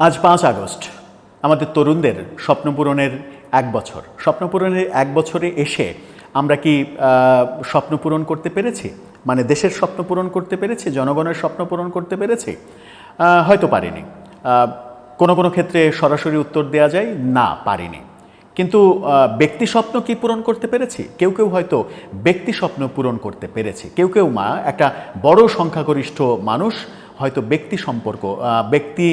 আজ ৫ আগস্ট আমাদের তরুণদের স্বপ্নপূরণের ১ বছর। স্বপ্নপূরণের ১ বছরে এসে আমরা কি স্বপ্ন পূরণ করতে পেরেছি? মানে দেশের স্বপ্ন পূরণ করতে পেরেছি, জনগণের স্বপ্ন পূরণ করতে পেরেছি? হয়তো পারিনি। কোনো কোনো ক্ষেত্রে সরাসরি উত্তর দেওয়া যায়, না পারিনি। কিন্তু ব্যক্তি স্বপ্ন কি পূরণ করতে পেরেছি? কেউ কেউ হয়তো ব্যক্তি স্বপ্ন পূরণ করতে পেরেছি। কেউ কেউ একটা বড় সংখ্যাগরিষ্ঠ মানুষ হয়তো ব্যক্তি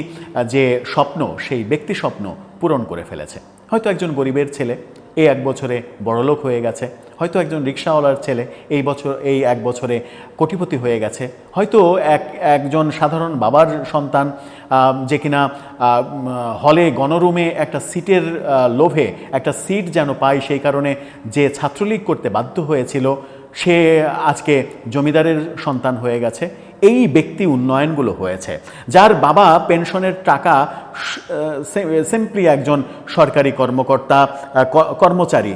যে স্বপ্ন, সেই ব্যক্তি স্বপ্ন পূরণ করে ফেলেছে। হয়তো একজন গরিবের ছেলে এই ১ বছরে বড়লোক হয়ে গেছে, হয়তো একজন রিক্সাওয়ালার ছেলে এই ১ বছরে কোটিপতি হয়ে গেছে, হয়তো একজন সাধারণ বাবার সন্তান যে কিনা হলে গণরুমে একটা সিটের লোভে একটা সিট যেন পায়, সেই কারণে যে ছাত্রলীগ করতে বাধ্য হয়েছিল সে আজকে জমিদারের সন্তান হয়ে গেছে। এই ব্যক্তি উন্নয়নগুলো হয়েছে। যার বাবা পেনশনের টাকা সিম্পলি একজন সরকারি কর্মচারী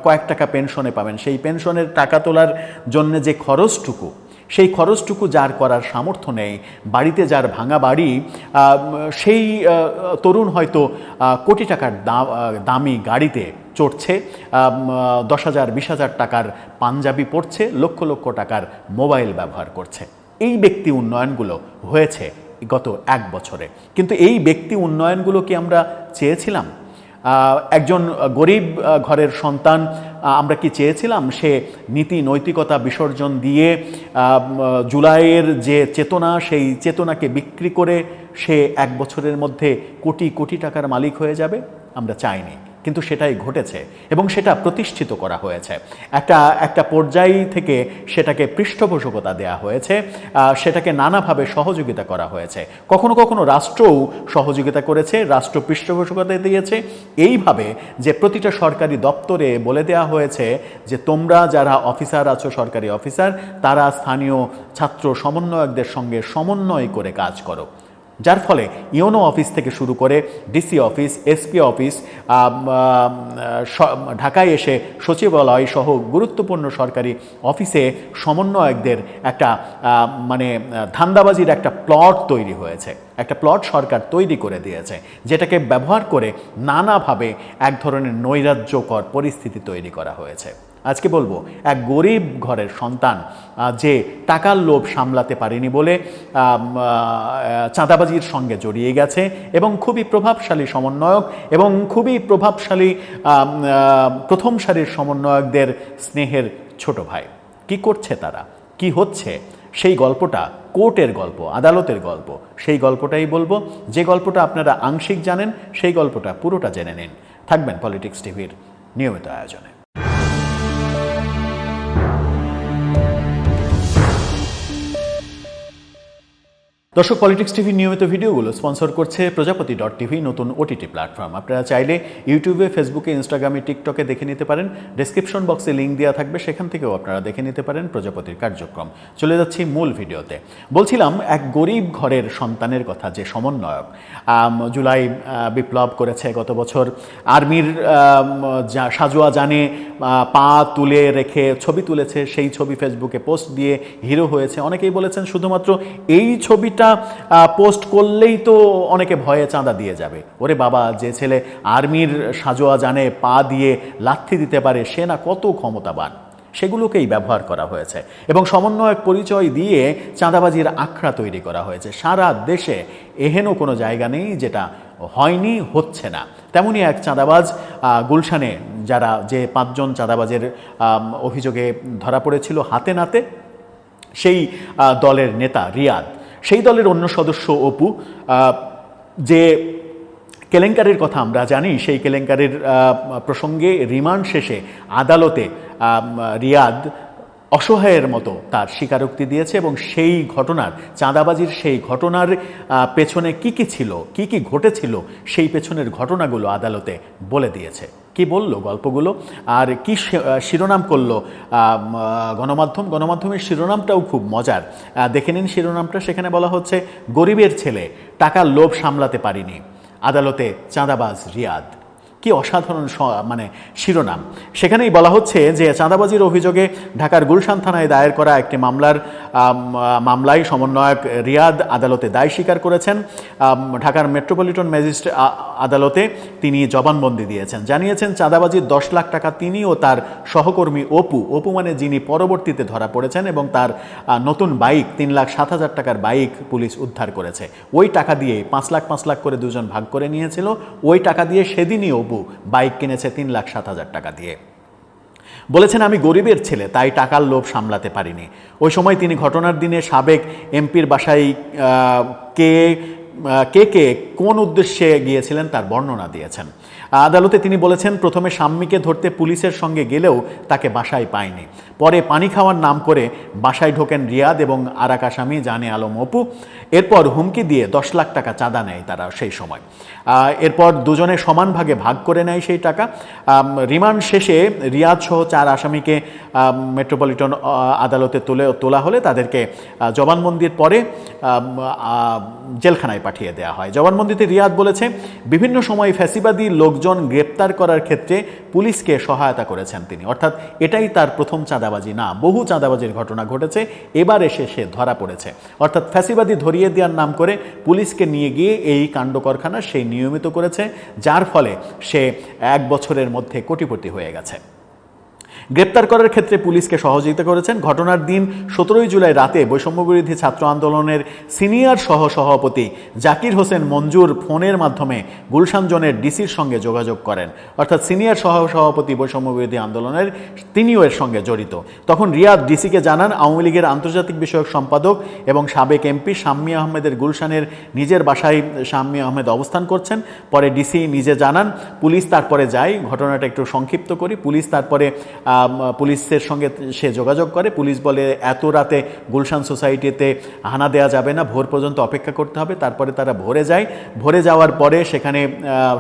কয়েক টাকা পেনশনে পাবেন, সেই পেনশনের টাকা তোলার জন্য যে খরচটুকু, সেই খরচটুকু যার করার সামর্থ্য নেই, বাড়িতে যার ভাঙা বাড়ি, সেই তরুণ হয়তো কোটি টাকার দামি গাড়িতে চড়ছে, ১০,০০০ ২০,০০০ টাকার পাঞ্জাবি পরছে, লক্ষ লক্ষ টাকার মোবাইল ব্যবহার করছে। এই ব্যক্তি উন্নয়নগুলো হয়েছে গত ১ বছরে। কিন্তু এই ব্যক্তি উন্নয়নগুলো কি আমরা চেয়েছিলাম? একজন গরিব ঘরের সন্তান আমরা কি চেয়েছিলাম সে নীতি নৈতিকতা বিসর্জন দিয়ে জুলাইয়ের যে চেতনা, সেই চেতনাকে বিক্রি করে সে ১ বছরের মধ্যে কোটি কোটি টাকার মালিক হয়ে যাবে? আমরা চাইনি, কিন্তু সেটাই ঘটেছে এবং সেটা প্রতিষ্ঠিত করা হয়েছে। একটা পর্যায় থেকে সেটাকে পৃষ্ঠপোষকতা দেওয়া হয়েছে, সেটাকে নানাভাবে সহযোগিতা করা হয়েছে। কখনো কখনো রাষ্ট্রও সহযোগিতা করেছে, রাষ্ট্র পৃষ্ঠপোষকতা দিয়েছে এইভাবে যে প্রতিটা সরকারি দপ্তরে বলে দেওয়া হয়েছে যে তোমরা যারা অফিসার আছো, সরকারি অফিসার, তারা স্থানীয় ছাত্র সমন্বয়কদের সঙ্গে সমন্বয় করে কাজ করো। যার ফলে ইওনো অফিস থেকে শুরু করে ডিসি অফিস, এসপি অফিস, ঢাকায় এসে সচিবালয় সহ গুরুত্বপূর্ণ সরকারি অফিসে সমন্বয়কদের একটা ধান্দাবাজির একটা প্লট তৈরি হয়েছে। একটা প্লট সরকার তৈরি করে দিয়েছে, যেটাকে ব্যবহার করে নানাভাবে এক ধরনের নৈরাজ্যকর পরিস্থিতি তৈরি করা হয়েছে। আজকে বলবো, এক গরিব ঘরের সন্তান যে টাকার লোভ সামলাতে পারেনি বলে চাঁদাবাজির সঙ্গে জড়িয়ে গেছে এবং খুবই প্রভাবশালী সমন্বয়ক এবং খুবই প্রভাবশালী প্রথম সারির সমন্বয়কদের স্নেহের ছোট ভাই। কি করছে তারা, কি হচ্ছে, সেই গল্পটা কোর্টের গল্প, আদালতের গল্প, সেই গল্পটাই বলবো। যে গল্পটা আপনারা আংশিক জানেন, সেই গল্পটা পুরোটা জেনে নিন। থাকবেন পলিটিক্স টিভির নিয়মিত আয়োজনে। দর্শক, পলিটিক্স টিভির নিয়মিত ভিডিওগুলো স্পন্সর করছে প্রজাপতি.টিভি, নতুন ওটিটি প্ল্যাটফর্ম। আপনারা চাইলে ইউটিউবে, ফেসবুকে, ইনস্টাগ্রামে, টিকটকে দেখে নিতে পারেন। ডেসক্রিপশন বক্সে লিঙ্ক দেওয়া থাকবে, সেখান থেকেও আপনারা দেখে নিতে পারেন প্রজাপতির কার্যক্রম। চলে যাচ্ছি মূল ভিডিওতে। বলছিলাম এক গরিব ঘরের সন্তানের কথা, যে সমন্বয়ক জুলাই বিপ্লব করেছে গত বছর, আর্মির সাজোয়া জানে পা তুলে রেখে ছবি তুলেছে, সেই ছবি ফেসবুকে পোস্ট দিয়ে হিরো হয়েছে। অনেকেই বলেছেন শুধুমাত্র এই ছবিটা পোস্ট করলেই তো অনেকে ভয়ে চাঁদা দিয়ে যাবে। ওরে বাবা, যে ছেলে আর্মির সাজোয়া জানে, পা দিয়ে লাথি দিতে পারে, সে না কত ক্ষমতাবান। সেগুলোকেই ব্যবহার করা হয়েছে এবং সমন্বয়ক পরিচয় দিয়ে চাঁদাবাজির আখড়া তৈরি করা হয়েছে। সারা দেশে এহেন কোনো জায়গা নেই যেটা হয়নি, হচ্ছে না। তেমনই এক চাঁদাবাজ গুলশানে, যে ৫ জন চাঁদাবাজের অভিযোগে ধরা পড়েছিল হাতে নাতে, সেই দলের নেতা রিয়াদ, সেই দলের অন্য সদস্য অপু, যে কেলেঙ্কারির কথা আমরা জানি, সেই কেলেঙ্কারির প্রসঙ্গে রিমান্ড শেষে আদালতে রিয়াদ অসহায়ের মতো তার স্বীকারোক্তি দিয়েছে এবং সেই ঘটনার, চাঁদাবাজির সেই ঘটনার পেছনে কি ছিল, কি ঘটেছিল, সেই পেছনের ঘটনাগুলো আদালতে বলে দিয়েছে। কি বলল গল্পগুলো, আর কি শিরোনাম করলো গণমাধ্যমের শিরোনামটাও খুব মজার। দেখে নিন শিরোনামটা। সেখানে বলা হচ্ছে, গরিবের ছেলে টাকার লোভ সামলাতে পারিনি, আদালতে চাঁদাবাজ রিয়াদ। কি অসাধারণ মানে শিরোনাম। সেখানেই বলা হচ্ছে যে চাঁদাবাজির অভিযোগে ঢাকার গুলশান থানায় দায়ের করা একটি মামলায় সমন্বয়ক রিয়াদ আদালতে দায় স্বীকার করেছেন। ঢাকার মেট্রোপলিটন ম্যাজিস্ট্রেট আদালতে তিনি জবানবন্দি দিয়েছেন, জানিয়েছেন চাঁদাবাজির 10 লাখ টাকা তিনি ও তার সহকর্মী অপু মানে যিনি পরবর্তীতে ধরা পড়েছেন, এবং তার নতুন বাইক 3,07,000 টাকার বাইক পুলিশ উদ্ধার করেছে। ওই টাকা দিয়ে 5 লাখ করে দুজন ভাগ করে নিয়েছিল। ওই টাকা দিয়ে সেদিনই অপু বাইক কিনেছে 3,07,000 টাকা দিয়ে। বলেছেন, আমি গরিবের ছেলে, তাই টাকার লোভ সামলাতে পারিনি। ওই সময় তিনি ঘটনার দিনে সাবেক এমপির বাসায় কে কোন উদ্দেশ্যে গিয়েছিলেন তার বর্ণনা দিয়েছেন। আদালতে তিনি বলেছেন, প্রথমে শাম্মীকে ধরতে পুলিশের সঙ্গে গেলেও তাকে বাসায় পায়নি। পরে পানি খাওয়ার নাম করে বাসায় ঢোকেন রিয়াদ এবং আরেক আসামি জানে আলম অপু। এরপর হুমকি দিয়ে 10 লাখ টাকা চাঁদা নেয় তারা সেই সময়। এরপর দুজনে সমান ভাগে ভাগ করে নেয় সেই টাকা। রিমান্ড শেষে রিয়াদ সহ 4 আসামিকে মেট্রোপলিটন আদালতে তোলা হলে তাদেরকে জবানবন্দির পরে জেলখানায় পাঠিয়ে দেওয়া হয়। জবানবন্দিতে রিয়াদ বলেছে, বিভিন্ন সময় ফ্যাসিবাদী লোকজন গ্রেপ্তার করার ক্ষেত্রে পুলিশকে সহায়তা করেছেন তিনি। অর্থাৎ এটাই তার প্রথম চাঁদাবাজি না, বহু চাঁদাবাজির ঘটনা ঘটেছে, এবার এসে সে ধরা পড়েছে। অর্থাৎ ফ্যাসিবাদী ধরিয়ে দেওয়ার নাম করে পুলিশকে নিয়ে গিয়ে এই কাণ্ডকরখানা সে নিয়মিত করেছে, যার ফলে সে 1 বছরের মধ্যে কোটিপতি হয়ে গেছে। গ্রেপ্তার করার ক্ষেত্রে পুলিশকে সহযোগিতা করেছেন। ঘটনার দিন 17 জুলাই রাতে বৈষম্যবিরোধী ছাত্র আন্দোলনের সিনিয়র সহসভাপতি জাকির হোসেন মঞ্জুর ফোনের মাধ্যমে গুলশান জোনের ডিসির সঙ্গে যোগাযোগ করেন। অর্থাৎ সিনিয়র সহসভাপতি বৈষম্যবিরোধী আন্দোলনের, তিনিও এর সঙ্গে জড়িত। তখন রিয়াদ ডিসিকে জানান, আওয়ামী লীগের আন্তর্জাতিক বিষয়ক সম্পাদক এবং সাবেক এমপি শাম্মী আহমেদের গুলশানের নিজের বাসায় শাম্মী আহমেদ অবস্থান করছেন। পরে ডিসি নিজে জানান, পুলিশ তারপরে যায়। ঘটনাটা একটু সংক্ষিপ্ত করি। পুলিশ তারপরে পুলিশের সঙ্গে সে যোগাযোগ করে। পুলিশ বলে, এত রাতে গুলশান সোসাইটিতে হানা দেওয়া যাবে না, ভোর পর্যন্ত অপেক্ষা করতে হবে। তারপরে তারা ভোরে যায়। ভোরে যাওয়ার পরে সেখানে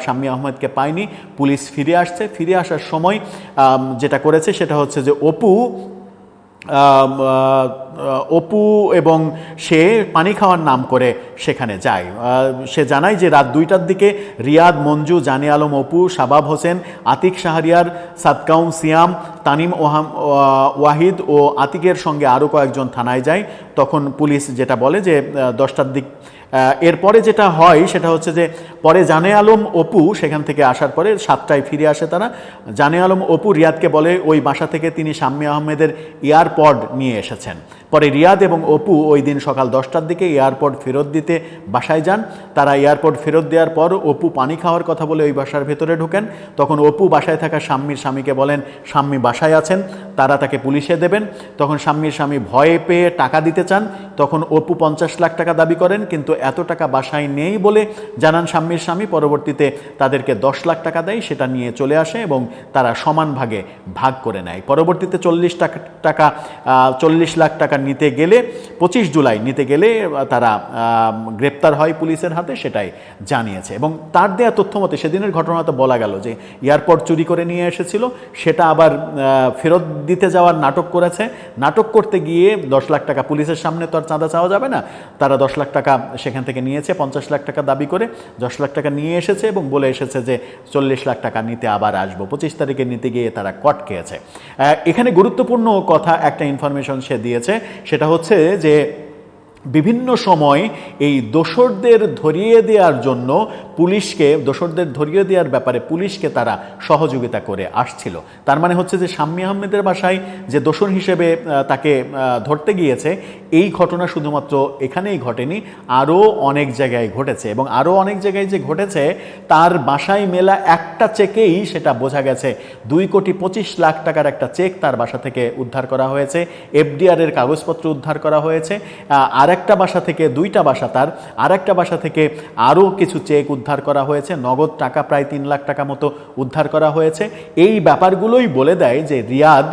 শাম্মী আহমেদকে পায়নি। পুলিশ ফিরে আসছে। ফিরে আসার সময় যেটা করেছে সেটা হচ্ছে যে অপু এবং সে পানি খাওয়ার নাম করে সেখানে যায়। সে জানায় যে রাত 2টার দিকে রিয়াদ, মঞ্জু, জানে আলম অপু, শাবাব হোসেন, আতিক শাহরিয়ার, সাদকাউম সিয়াম, তানিম ওয়াহিদ ও আতিকের সঙ্গে আরও কয়েকজন থানায় যায়। তখন পুলিশ যেটা বলে যে 10টার দিক। এরপরে যেটা হয় সেটা হচ্ছে যে পরে জানে আলম অপু সেখান থেকে আসার পরে 7টায় ফিরে আসে তারা। জানে আলম অপু রিয়াদকে বলে ওই বাসা থেকে তিনি শাম্মী আহমেদের এয়ারপড নিয়ে এসেছেন। পরে রিয়াদ এবং অপু ওই দিন সকাল 10টার দিকে এয়ারপড ফেরত দিতে বাসায় যান। তারা এয়ারপড ফেরত দেওয়ার পর অপু পানি খাওয়ার কথা বলে ওই বাসার ভেতরে ঢোকেন। তখন অপু বাসায় থাকা শাম্মীর স্বামীকে বলেন শাম্মী বাসায় আছেন, তারা তাকে পুলিশে দেবেন। তখন শাম্মীর স্বামী ভয়ে পেয়ে টাকা দিতে চান। তখন অপু 50 লাখ টাকা দাবি করেন, কিন্তু এত টাকা বাসায় নেই বলে জানান শাম্মীর স্বামী। পরবর্তীতে তাদেরকে 10 লাখ টাকা দেয়, সেটা নিয়ে চলে আসে এবং তারা সমান ভাগে ভাগ করে নেয়। পরবর্তীতে 40 লাখ টাকা নিতে গেলে 25 জুলাই নিতে গেলে তারা গ্রেপ্তার হয় পুলিশের হাতে, সেটাই জানিয়েছে। এবং তার দেয়া তথ্য মতে সেদিনের ঘটনাতে বলা গেল যে এয়ারপোর্ট চুরি করে নিয়ে এসেছিল, সেটা আবার ফেরত দিতে যাওয়ার নাটক করেছে। নাটক করতে গিয়ে 10 লাখ টাকা, পুলিশের সামনে তো আর চাঁদা চাওয়া যাবে না, তারা 10 লাখ টাকা সেখান থেকে নিয়েছে। 50 লাখ টাকা দাবি করে 10 লাখ টাকা নিয়ে এসেছে এবং বলে এসেছে যে 40 লাখ টাকা নিতে আবার আসবো। 25 তারিখে নিতে গিয়ে তারা কট খেয়েছে। এখানে গুরুত্বপূর্ণ কথা একটা ইনফরমেশন সে দিয়েছে, সেটা হচ্ছে যে বিভিন্ন সময় এই দোসরদের ধরিয়ে দেওয়ার জন্য দোসরদের ধরিয়ে দেওয়ার ব্যাপারে পুলিশকে তারা সহযোগিতা করে আসছিল। তার মানে হচ্ছে যে শাম্মী আহমেদের বাসায় যে দোসর হিসেবে তাকে ধরতে গিয়েছে, এই ঘটনা শুধুমাত্র এখানেই ঘটেনি, আরও অনেক জায়গায় ঘটেছে। এবং আরও অনেক জায়গায় যে ঘটেছে তার বাসায় মেলা একটা চেকেই সেটা বোঝা গেছে। 2,25 লাখ টাকার একটা চেক তার বাসা থেকে উদ্ধার করা হয়েছে, এফডিআর এর কাগজপত্র উদ্ধার করা হয়েছে। আরেকটা বাসা থেকে, 2টা বাসা তার, আরেকটা বাসা থেকে আরও কিছু চেক উদ্ধার করা হয়েছে, নগদ টাকা প্রায় 3 লাখ টাকা মতো উদ্ধার করা হয়েছে। এই ব্যাপারগুলোই বলে দেয় যে রিয়াদ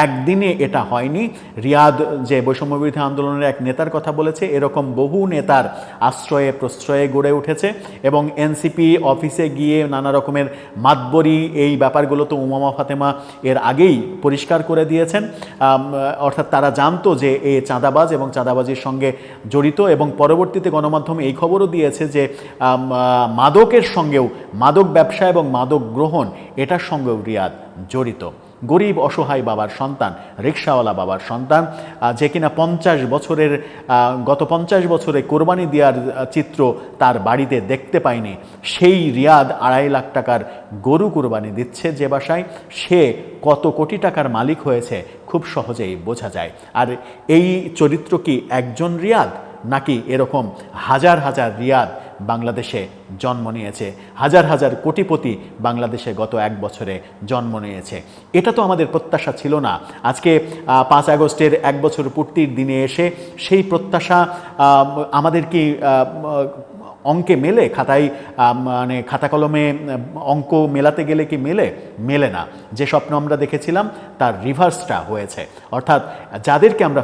একদিনে এটা হয়নি। রিয়াদ যে বৈষম্যবিরোধী আন্দোলনের এক নেতার কথা বলেছে, এরকম বহু নেতার আশ্রয়ে প্রশ্রয়ে গড়ে উঠেছে। এবং এনসিপি অফিসে গিয়ে নানা রকমের মাতবরি এই ব্যাপারগুলো তো উমামা ফাতেমা এর আগেই পরিষ্কার করে দিয়েছেন। অর্থাৎ তারা জানতো যে এ চাঁদাবাজ এবং এবং চাঁদাবাজির সঙ্গে জড়িত, এবং পরবর্তীতে গণমাধ্যমে এই খবরও দিয়েছে যে মাদকের সঙ্গেও, মাদক ব্যবসা এবং মাদক গ্রহণ এটার সঙ্গেও রিয়াদ জড়িত। গরিব অসহায় বাবার সন্তান, রিকশাওয়ালা বাবার সন্তান, যে কিনা গত 50 বছরে কোরবানি দেওয়ার চিত্র তার বাড়িতে দেখতে পায়নি, সেই রিয়াদ 2.5 লাখ টাকার গরু কোরবানি দিচ্ছে যে বাসায়, সে কত কোটি টাকার মালিক হয়েছে খুব সহজেই বোঝা যায়। আর এই চরিত্র কি একজন রিয়াদ, নাকি এরকম হাজার হাজার রিয়াদ বাংলাদেশে জন্ম নিয়েছে, হাজার হাজার কোটিপতি বাংলাদেশে গত 1 বছরে জন্ম নিয়েছে? এটা তো আমাদের প্রত্যাশা ছিল না। আজকে 5 আগস্টের 1 বছর পূর্তির দিনে এসে সেই প্রত্যাশা আমাদের কি অঙ্কে মেলে? খাতায় মানে খাতা কলমে অঙ্ক মেলাতে গেলে কি মেলে না। যে স্বপ্ন আমরা দেখেছিলাম তার রিভার্সটা হয়েছে। অর্থাৎ যাদেরকে আমরা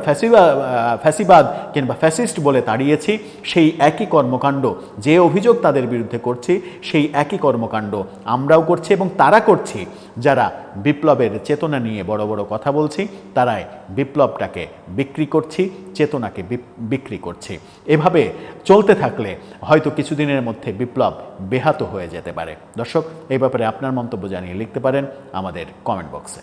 ফ্যাসিবাদ কিংবা ফ্যাসিস্ট বলে তাড়িয়েছি, সেই একই কর্মকাণ্ড, যে অভিযোগ তাদের বিরুদ্ধে করছি, সেই একই কর্মকাণ্ড আমরাও করছি, এবং তারা করছি যারা বিপ্লবের চেতনা নিয়ে বড় বড় কথা বলছি, তারাই বিপ্লবটাকে বিক্রি করছি, চেতনাকে বিক্রি করছি। এভাবে চলতে থাকলে হয়তো কিছুদিনের মধ্যে বিপ্লব বেহাত হয়ে যেতে পারে। দর্শক, এই ব্যাপারে আপনার মন্তব্য জানিয়ে লিখতে পারেন আমাদের কমেন্ট বক্সে।